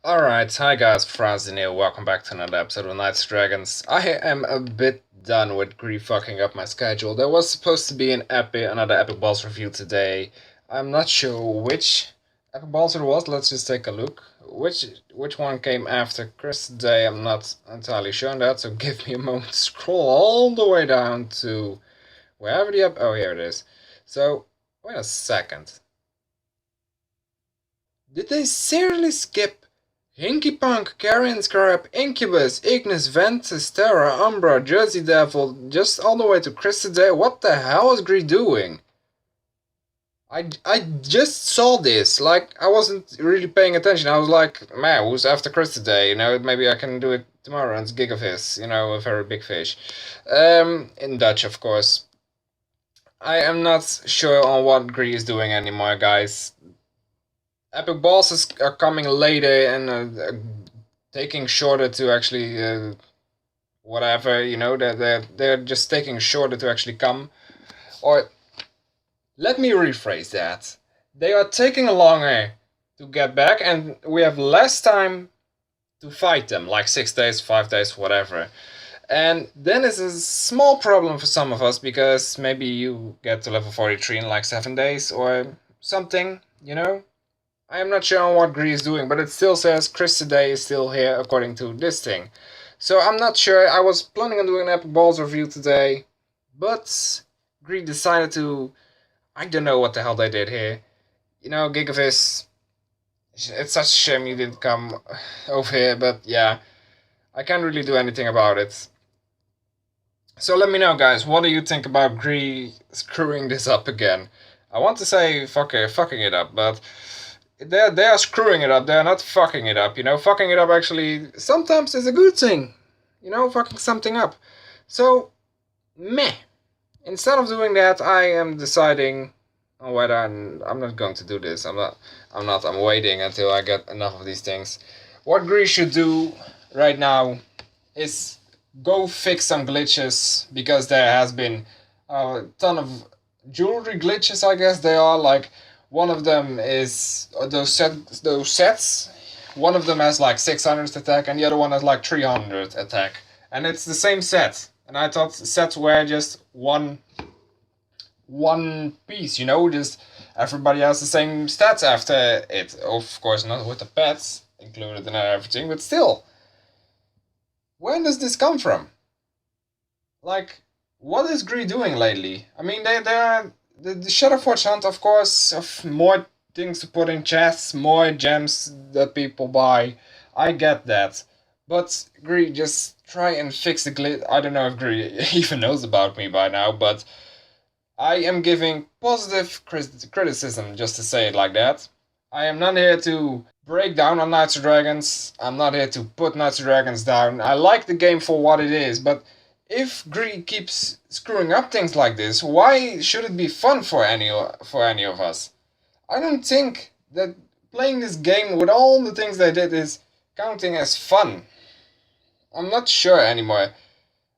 Alright, hi guys, Franz here, welcome back to another episode of Knights Dragons. I am a bit done with Gree fucking up my schedule. There was supposed to be another Epic Balls review today. I'm not sure which Epic Balls it was, let's just take a look. Which one came after Chris today, I'm not entirely sure on that, so give me a moment to scroll all the way down to wherever oh here it is. So, wait a second. Did they seriously skip Hinky Punk, Carrion Scarab, Incubus, Ignis, Ventus, Terra, Umbra, Jersey Devil, just all the way to Chris today? What the hell is Gree doing? I just saw this, like, I wasn't really paying attention. I was like, man, who's after Chris today? You know, maybe I can do it tomorrow. It's Gig of His, you know, a very big fish. In Dutch, of course. I am not sure on what Gree is doing anymore, guys. Epic bosses are coming later and taking shorter to actually whatever, you know, they're just taking shorter to actually come. Or let me rephrase that. They are taking longer to get back, and we have less time to fight them, like 6 days, 5 days, whatever. And then it's a small problem for some of us because maybe you get to level 43 in like 7 days or something, you know? I am not sure on what Gree is doing, but it still says Chris today is still here according to this thing. So I'm not sure. I was planning on doing an Epic Balls review today, but Gree decided to... I don't know what the hell they did here. You know, Gigavis, it's such a shame you didn't come over here, but yeah, I can't really do anything about it. So let me know, guys, what do you think about Gree screwing this up again? I want to say fucking it up, but... they are screwing it up. They're not fucking it up. You know, fucking it up actually sometimes is a good thing. You know, fucking something up. So, meh. Instead of doing that, I am deciding on whether I'm not going to do this. I'm waiting until I get enough of these things. What Greece should do right now is go fix some glitches, because there has been a ton of jewelry glitches, I guess they are, like... One of them is those sets. One of them has like 600 attack, and the other one has like 300 attack. And it's the same set. And I thought sets were just one piece, you know, just everybody has the same stats after it. Of course, not with the pets included and everything, but still. Where does this come from? Like, what is Gree doing lately? I mean, they're the Shadowforge hunt, of course, of more things to put in chests, more gems that people buy. I get that. But Gree, just try and fix the glitch. I don't know if Gree even knows about me by now, but I am giving positive criticism, just to say it like that. I am not here to break down on Knights of Dragons. I'm not here to put Knights of Dragons down. I like the game for what it is, but if Gree keeps screwing up things like this, why should it be fun for any of us? I don't think that playing this game with all the things they did is counting as fun. I'm not sure anymore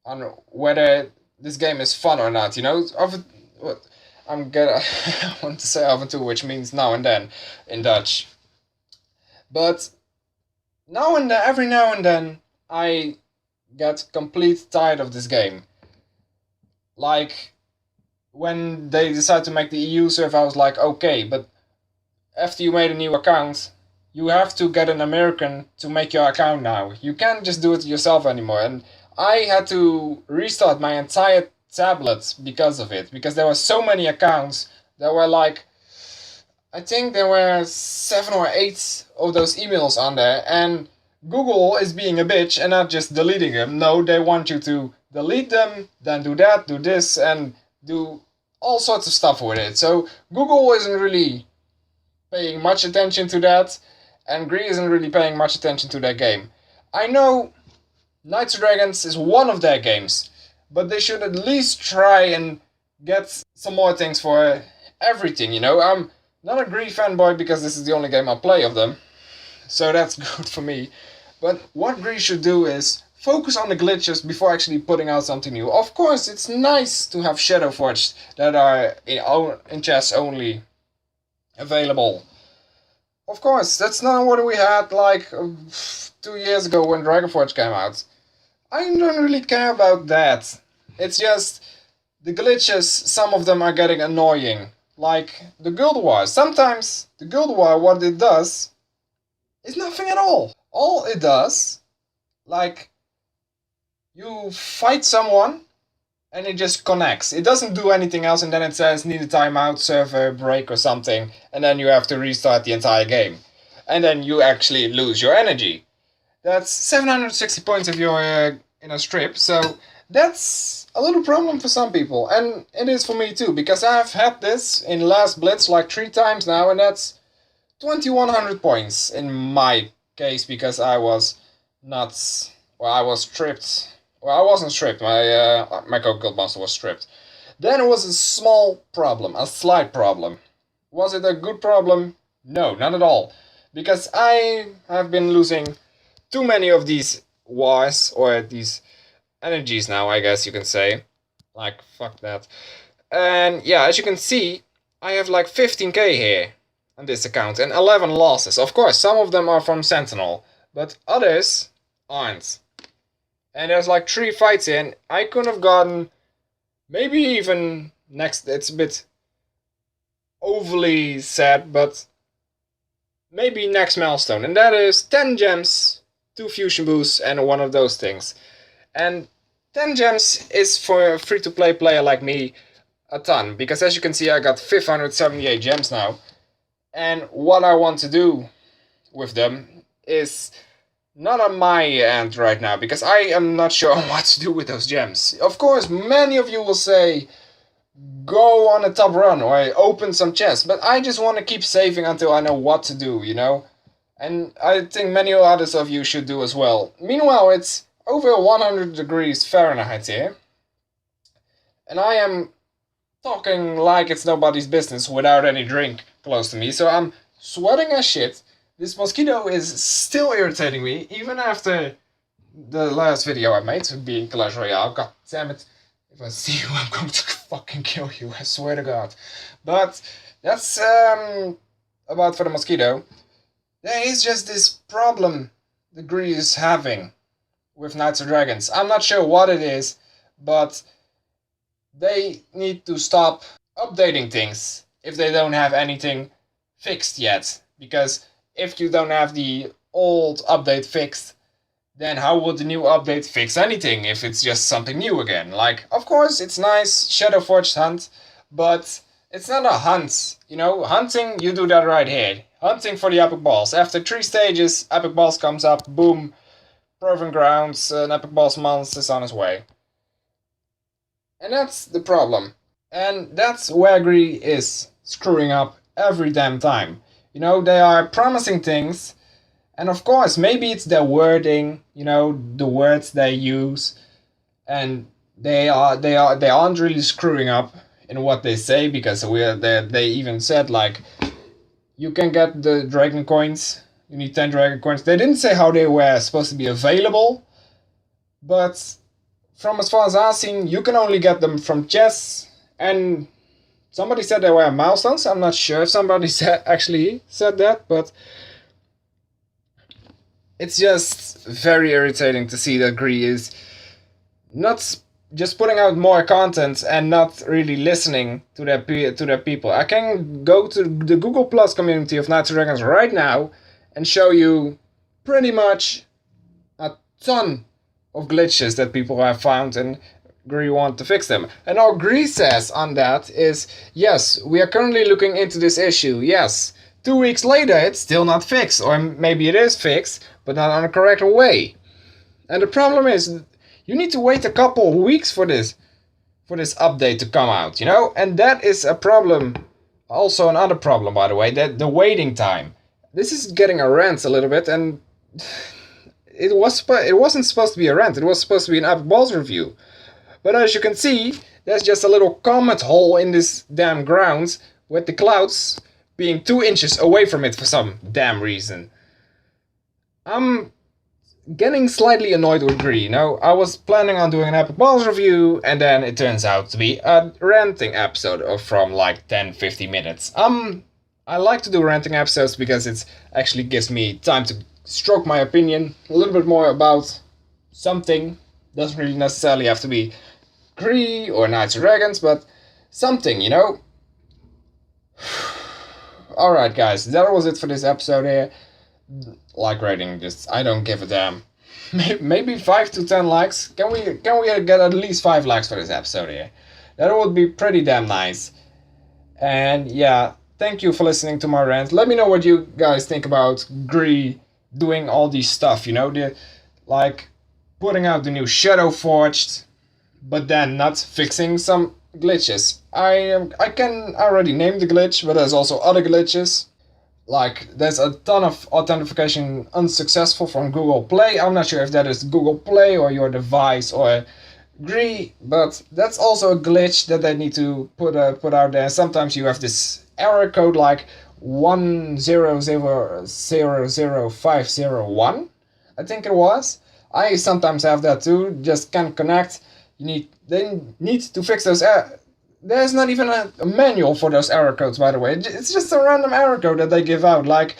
on whether this game is fun or not, you know? I'm gonna... I want to say af en toe, which means now and then in Dutch. But every now and then, I get complete tired of this game. Like, when they decided to make the EU server, I was like, okay, but after you made a new account, you have to get an American to make your account now. You can't just do it yourself anymore. And I had to restart my entire tablet because of it, because there were so many accounts. There were like, I think there were 7 or 8 of those emails on there, and Google is being a bitch and not just deleting them. No, they want you to delete them, then do that, do this, and do all sorts of stuff with it. So Google isn't really paying much attention to that, and Gree isn't really paying much attention to their game. I know Knights of Dragons is one of their games, but they should at least try and get some more things for everything, you know? I'm not a Gree fanboy because this is the only game I play of them, so that's good for me. But what Gree should do is focus on the glitches before actually putting out something new. Of course, it's nice to have Shadowforged that are in chests only available. Of course, that's not what we had like 2 years ago when Dragon Forge came out. I don't really care about that. It's just the glitches, some of them are getting annoying. Like the Guild War. Sometimes the Guild War, what it does is nothing at all. All it does, like, you fight someone and it just connects. It doesn't do anything else, and then it says need a timeout, server break or something, and then you have to restart the entire game. And then you actually lose your energy. That's 760 points if you're in a strip, so that's a little problem for some people. And it is for me too, because I've had this in last Blitz like 3 times now, and that's 2100 points in my case, because I was not... Well, I was stripped. Well, I wasn't stripped. My Coco Monster was stripped. Then it was a small problem, a slight problem. Was it a good problem? No, not at all. Because I have been losing too many of these wars, or these energies now, I guess you can say. Like, fuck that. And yeah, as you can see, I have like 15k here on this account and 11 losses. Of course, some of them are from Sentinel, but others aren't. And there's like 3 fights in. I could have gotten maybe even next. It's a bit overly sad, but maybe next milestone. And that is 10 gems, 2 fusion boosts, and one of those things. And 10 gems is for a free-to-play player like me a ton. Because as you can see, I got 578 gems now. And what I want to do with them is not on my end right now, because I am not sure what to do with those gems. Of course, many of you will say, go on a top run or open some chests, but I just want to keep saving until I know what to do, you know? And I think many others of you should do as well. Meanwhile, it's over 100 degrees Fahrenheit here, and I am talking like it's nobody's business without any drink close to me, so I'm sweating as shit. This mosquito is still irritating me, even after the last video I made, being Clash Royale. God damn it. If I see you, I'm going to fucking kill you, I swear to God. But that's about for the mosquito. There is just this problem the GREE'S is having with Knights of Dragons. I'm not sure what it is, but they need to stop updating things if they don't have anything fixed yet. Because if you don't have the old update fixed, then how would the new update fix anything if it's just something new again? Like, of course, it's nice, Shadowforged hunt, but it's not a hunt. You know, hunting, you do that right here. Hunting for the epic boss. After 3 stages, epic boss comes up, boom, Proving Grounds, an epic boss monster is on his way. And that's the problem. And that's where GREE is screwing up every damn time. You know, they are promising things, and of course, maybe it's their wording, you know, the words they use, and they aren't really screwing up in what they say, because they even said, like, you can get the dragon coins, you need 10 dragon coins. They didn't say how they were supposed to be available, but from as far as I've seen, you can only get them from chests, and somebody said they were milestones. I'm not sure if somebody actually said that, but it's just very irritating to see that GREE is not just putting out more content and not really listening to their people. I can go to the Google Plus community of Knights of Dragons right now and show you pretty much a ton of glitches that people have found, and GREE want to fix them. And all GREE says on that is, yes, we are currently looking into this issue, yes. 2 weeks later, it's still not fixed, or maybe it is fixed, but not in a correct way. And the problem is, you need to wait a couple of weeks for this update to come out, you know? And that is a problem, also another problem, by the way, that the waiting time. This is getting a rant a little bit, and it wasn't supposed to be a rant, it was supposed to be an Epic Balls review. But as you can see, there's just a little comet hole in this damn ground, with the clouds being 2 inches away from it for some damn reason. I'm getting slightly annoyed with GREE, you know? I was planning on doing an Epic Balls review, and then it turns out to be a ranting episode from like 10-15 minutes. I'm I like to do ranting episodes because it actually gives me time to stroke my opinion a little bit more about something. Doesn't really necessarily have to be Gree or Knights and Dragons, but something, you know? Alright guys, that was it for this episode here. Like rating, just I don't give a damn. Maybe 5 to 10 likes. Can we get at least 5 likes for this episode here? That would be pretty damn nice. And yeah, thank you for listening to my rant. Let me know what you guys think about Gree doing all these stuff, you know, like putting out the new Shadow Forged, but then not fixing some glitches. I can already name the glitch, but there's also other glitches. Like, there's a ton of authentication unsuccessful from Google Play. I'm not sure if that is Google Play or your device or Gree, but that's also a glitch that they need to put out there. Sometimes you have this error code like 1000501, I think it was. I sometimes have that too, just can't connect. They need to fix those there's not even a manual for those error codes, by the way. It's just a random error code that they give out, like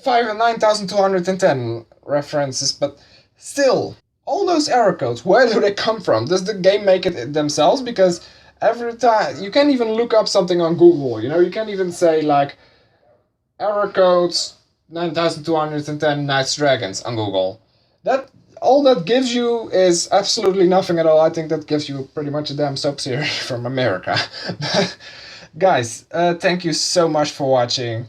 9210 references, but still, all those error codes, where do they come from? Does the game make it themselves? Because every time, you can't even look up something on Google, you know, you can't even say like error codes 9210 Knights Dragons on Google. All that gives you is absolutely nothing at all. I think that gives you pretty much a damn soap series from America. But guys, thank you so much for watching.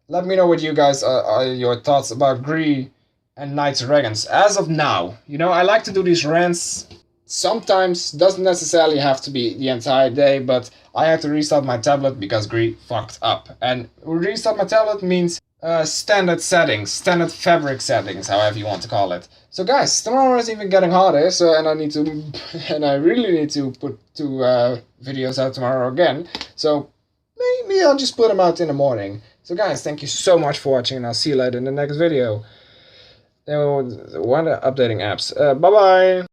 Let me know what you guys are your thoughts about Gree and Knights and Dragons as of now. You know, I like to do these rants. Sometimes doesn't necessarily have to be the entire day, but I had to restart my tablet because Gree fucked up. And restart my tablet means standard settings, standard fabric settings, however you want to call it. So guys, tomorrow is even getting harder, and I really need to put 2 videos out tomorrow again. So maybe I'll just put them out in the morning. So guys, thank you so much for watching, and I'll see you later in the next video. Updating apps. Bye bye.